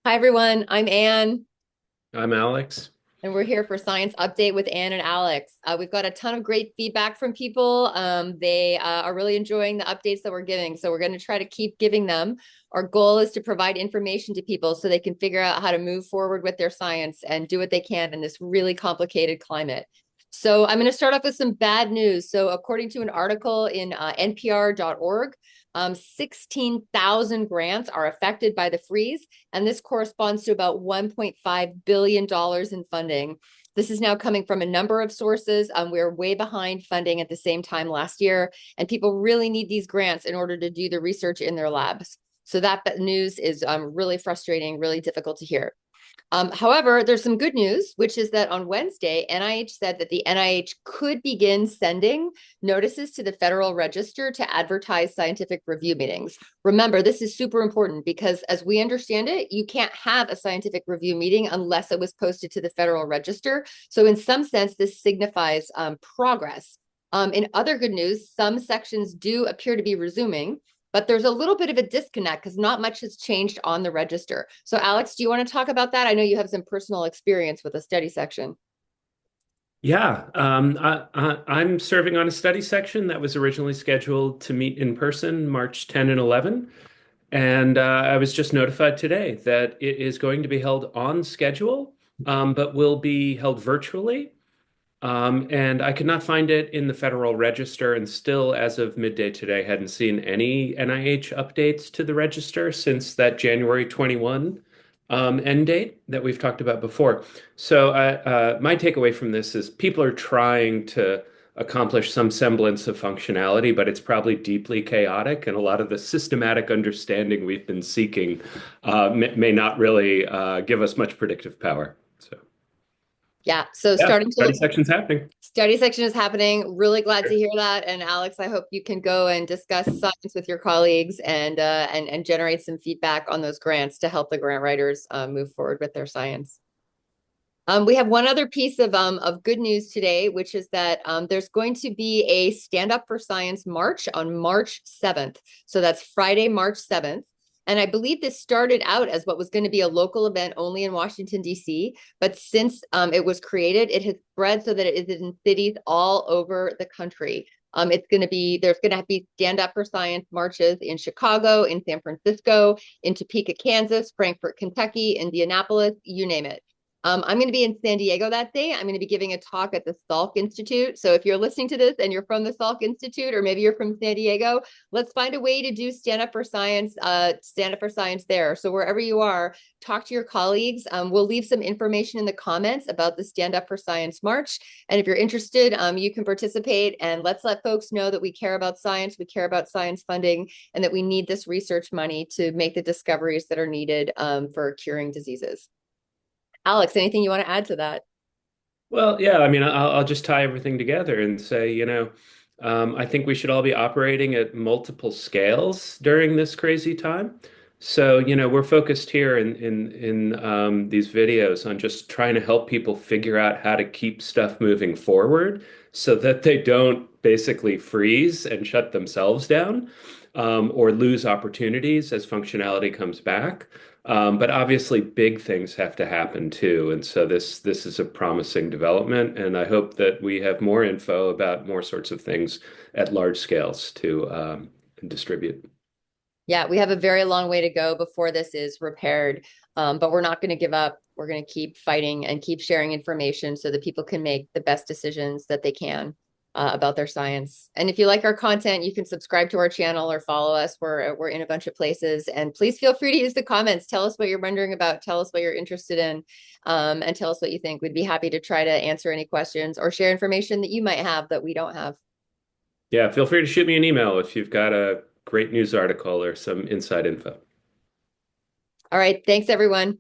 Hi, everyone. I'm Anne, I'm Alex. and we're here for Science Update with Anne and Alex. We've got a ton of great feedback from people. They are really enjoying the updates that we're giving, so we're going to try to keep giving them. Our goal is to provide information to people so they can figure out how to move forward with their science and do what they can in this really complicated climate. So I'm going to start off with some bad news. So according to an article in npr.org, 16,000 grants are affected by the freeze, and this corresponds to about $1.5 billion in funding. This is now coming from a number of sources. We're way behind funding at the same time last year, and people really need these grants in order to do the research in their labs. So that news is really frustrating, really difficult to hear. However, there's some good news, which is that on Wednesday, NIH said that the NIH could begin sending notices to the Federal Register to advertise scientific review meetings. Remember, this is super important because, as we understand it, you can't have a scientific review meeting unless it was posted to the Federal Register. So, in some sense, this signifies progress. In other good news, some sections do appear to be resuming. But there's a little bit of a disconnect because not much has changed on the register. So, Alex, do you want to talk about that? I know you have some personal experience with a study section. Yeah, I'm serving on a study section that was originally scheduled to meet in person March 10 and 11. And I was just notified today that it is going to be held on schedule, but will be held virtually. And I could not find it in the Federal Register, and still, as of midday today, hadn't seen any NIH updates to the register since that January 21 end date that we've talked about before. So, my takeaway from this is people are trying to accomplish some semblance of functionality, but it's probably deeply chaotic, and a lot of the systematic understanding we've been seeking may not really give us much predictive power. So, Yeah. So yeah, starting study to section's happening. study section is happening. Really glad to hear that. And Alex, I hope you can go and discuss science with your colleagues and generate some feedback on those grants to help the grant writers move forward with their science. We have one other piece of good news today, which is that there's going to be a Stand Up for Science march on March 7th. So that's Friday, March 7th. And I believe this started out as what was going to be a local event only in Washington, D.C. But since it was created, it has spread so that it is in cities all over the country. There's going to be Stand Up for Science marches in Chicago, in San Francisco, in Topeka, Kansas, Frankfort, Kentucky, Indianapolis, you name it. I'm going to be in San Diego that day. I'm going to be giving a talk at the Salk Institute. So if you're listening to this and you're from the Salk Institute, or maybe you're from San Diego, let's find a way to do Stand Up for Science there. So wherever you are, talk to your colleagues. We'll leave some information in the comments about the Stand Up for Science March. And if you're interested, you can participate, and let's let folks know that we care about science, we care about science funding, and that we need this research money to make the discoveries that are needed for curing diseases. Alex, anything you want to add to that? Well, yeah, I mean, I'll just tie everything together and say, I think we should all be operating at multiple scales during this crazy time. So, we're focused here in these videos on just trying to help people figure out how to keep stuff moving forward so that they don't basically freeze and shut themselves down, or lose opportunities as functionality comes back. But obviously, big things have to happen too, and so this is a promising development, and I hope that we have more info about more sorts of things at large scales to distribute. Yeah, we have a very long way to go before this is repaired, but we're not going to give up. We're going to keep fighting and keep sharing information so that people can make the best decisions that they can about their science. And if you like our content, you can subscribe to our channel or follow us. We're in a bunch of places, and please feel free to use the comments. Tell us what you're wondering about. Tell us what you're interested in, and tell us what you think. We'd be happy to try to answer any questions or share information that you might have that we don't have. Yeah, feel free to shoot me an email if you've got a great news article or some inside info. All right, thanks everyone.